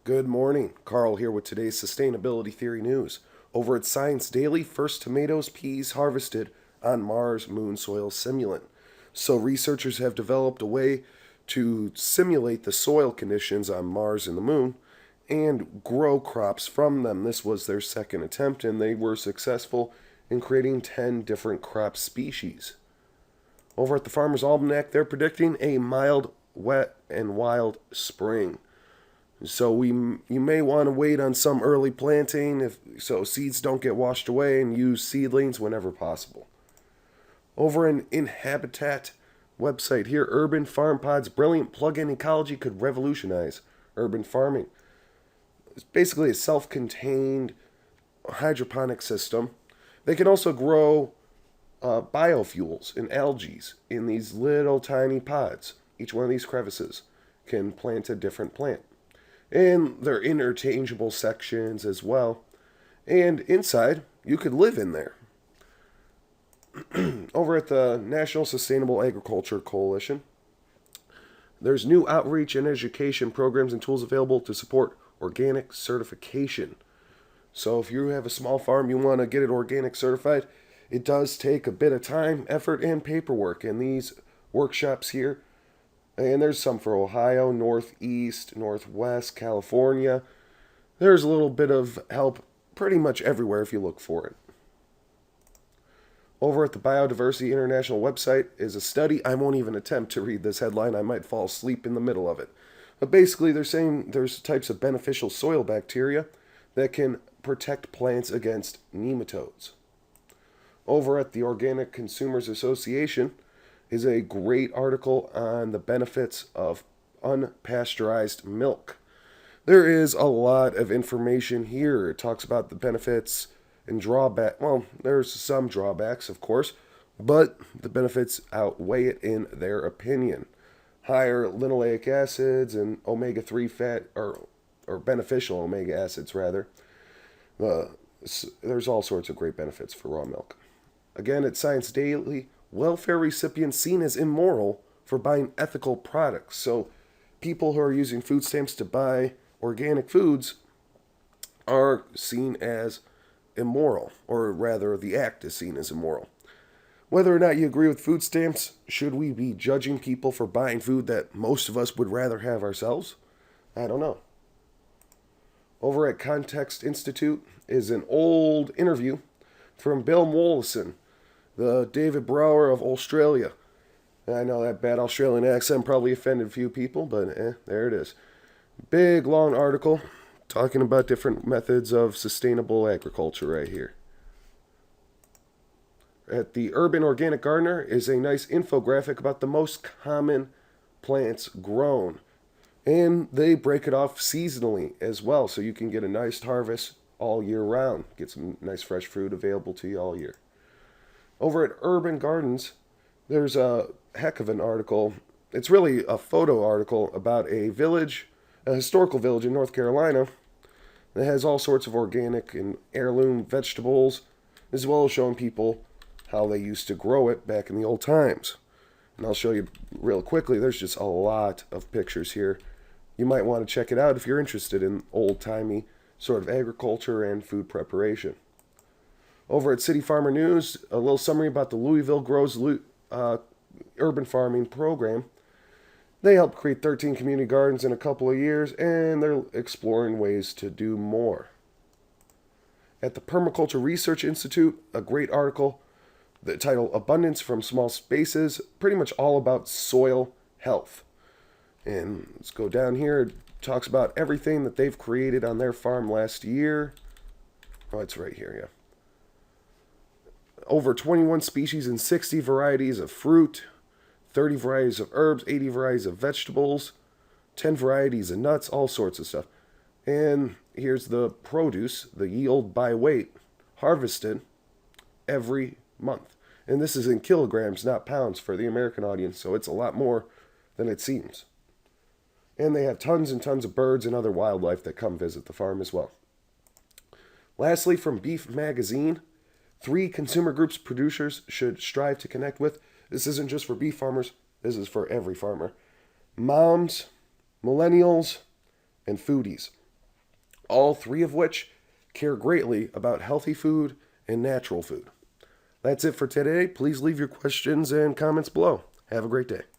Good morning. Carl here with today's Sustainability Theory News. Over at Science Daily, first tomatoes, peas harvested on Mars moon soil simulant. So, researchers have developed a way to simulate the soil conditions on Mars and the moon and grow crops from them. This was their second attempt, and they were successful in creating 10 different crop species. Over at the Farmer's Almanac, they're predicting a mild, wet, and wild spring. So you may want to wait on some early planting so seeds don't get washed away, and use seedlings whenever possible. Over an Inhabitat website here, Urban Farm Pod's brilliant plug-in ecology could revolutionize urban farming. It's basically a self-contained hydroponic system. They can also grow biofuels and algae in these little tiny pods. Each one of these crevices can plant a different plant. And they're interchangeable sections as well. And inside, you could live in there. Over at the National Sustainable Agriculture Coalition, there's new outreach and education programs and tools available to support organic certification. So if you have a small farm, you want to get it organic certified, it does take a bit of time, effort, and paperwork. And these workshops here, and there's some for Ohio, Northeast, Northwest, California. There's a little bit of help pretty much everywhere if you look for it. Over at the Biodiversity International website is a study. I won't even attempt to read this headline. I might fall asleep in the middle of it. But basically, they're saying there's types of beneficial soil bacteria that can protect plants against nematodes. Over at the Organic Consumers Association is a great article on the benefits of unpasteurized milk. There is a lot of information here. It talks about the benefits and drawback. Well, there's some drawbacks, of course, but the benefits outweigh it in their opinion. Higher linoleic acids and omega-3 fat, or beneficial omega acids, rather. There's all sorts of great benefits for raw milk. Again, at Science Daily, welfare recipients seen as immoral for buying ethical products. So people who are using food stamps to buy organic foods are seen as immoral, or rather the act is seen as immoral. Whether or not you agree with food stamps, should we be judging people for buying food that most of us would rather have ourselves? I don't know. Over at Context Institute is an old interview from Bill Mollison, the David Brower of Australia. I know that bad Australian accent probably offended a few people, but there it is. Big, long article talking about different methods of sustainable agriculture right here. At the Urban Organic Gardener is a nice infographic about the most common plants grown. And they break it off seasonally as well, so you can get a nice harvest all year round. Get some nice fresh fruit available to you all year. Over at Urban Gardens, there's a heck of an article. It's really a photo article about a village, a historical village in North Carolina that has all sorts of organic and heirloom vegetables, as well as showing people how they used to grow it back in the old times. And I'll show you real quickly. There's just a lot of pictures here. You might want to check it out if you're interested in old-timey sort of agriculture and food preparation. Over at City Farmer News, a little summary about the Louisville Grows urban farming program. They helped create 13 community gardens in a couple of years, and they're exploring ways to do more. At the Permaculture Research Institute, a great article, the title Abundance from Small Spaces, pretty much all about soil health. And let's go down here. It talks about everything that they've created on their farm last year. Oh, it's right here, yeah. Over 21 species and 60 varieties of fruit, 30 varieties of herbs, 80 varieties of vegetables, 10 varieties of nuts, all sorts of stuff. And here's the produce, the yield by weight, harvested every month. And this is in kilograms, not pounds for the American audience, so it's a lot more than it seems. And they have tons and tons of birds and other wildlife that come visit the farm as well. Lastly, from Beef Magazine, 3 consumer groups producers should strive to connect with. This isn't just for beef farmers, this is for every farmer. Moms, millennials, and foodies. all three of which care greatly about healthy food and natural food. That's it for today. Please leave your questions and comments below. Have a great day.